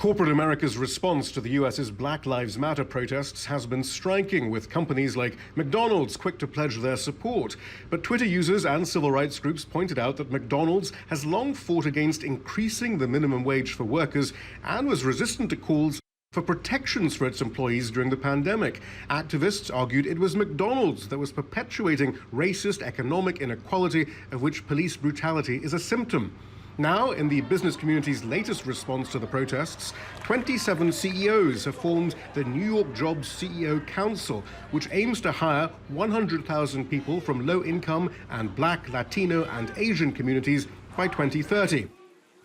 Corporate America's response to the US's Black Lives Matter protests has been striking, with companies like McDonald's quick to pledge their support. But Twitter users and civil rights groups pointed out that McDonald's has long fought against increasing the minimum wage for workers and was resistant to calls for protections for its employees during the pandemic. Activists argued it was McDonald's that was perpetuating racist economic inequality, of which police brutality is a symptom. Now, in the business community's latest response to the protests, 27 CEOs have formed the New York Jobs CEO Council, which aims to hire 100,000 people from low-income and Black, Latino, and Asian communities by 2030.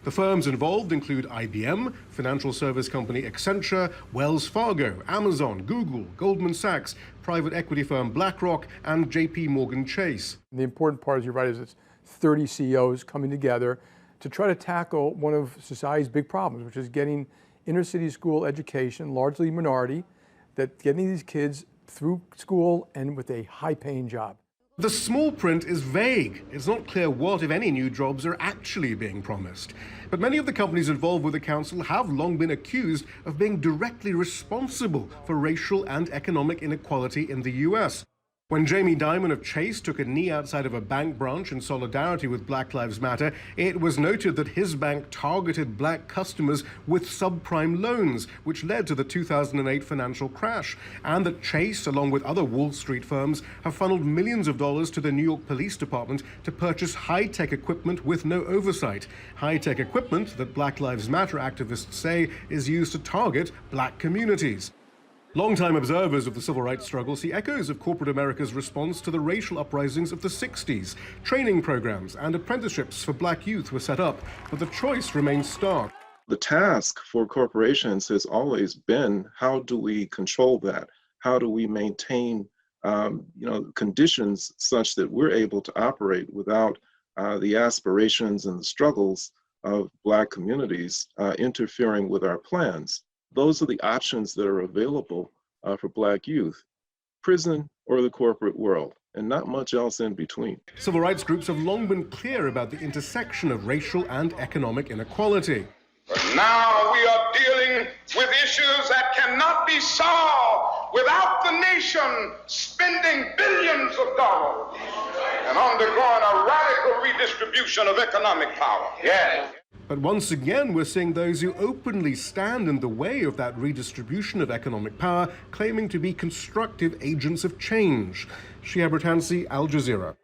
The firms involved include IBM, financial service company Accenture, Wells Fargo, Amazon, Google, Goldman Sachs, private equity firm BlackRock, and JP Morgan Chase. The important part, as you're right, is it's 30 CEOs coming together to try to tackle one of society's big problems, which is getting inner city school education, largely minority, that getting these kids through school and with a high-paying job. The small print is vague. It's not clear what, if any, new jobs are actually being promised. But many of the companies involved with the council have long been accused of being directly responsible for racial and economic inequality in the US. When Jamie Dimon of Chase took a knee outside of a bank branch in solidarity with Black Lives Matter, it was noted that his bank targeted black customers with subprime loans, which led to the 2008 financial crash, and that Chase, along with other Wall Street firms, have funneled millions of dollars to the New York Police Department to purchase high-tech equipment with no oversight. High-tech equipment that Black Lives Matter activists say is used to target black communities. Longtime observers of the civil rights struggle see echoes of corporate America's response to the racial uprisings of the 60s. Training programs and apprenticeships for black youth were set up, but the choice remains stark. The task for corporations has always been, how do we control that? How do we maintain conditions such that we're able to operate without the aspirations and the struggles of black communities interfering with our plans? Those are the options that are available for black youth: prison or the corporate world, and not much else in between. Civil rights groups have long been clear about the intersection of racial and economic inequality. But now we are dealing with issues that cannot be solved without the nation spending billions of dollars and undergoing a radical redistribution of economic power. Yes. But once again, we're seeing those who openly stand in the way of that redistribution of economic power, claiming to be constructive agents of change. Shihab, Rattansi, Al Jazeera.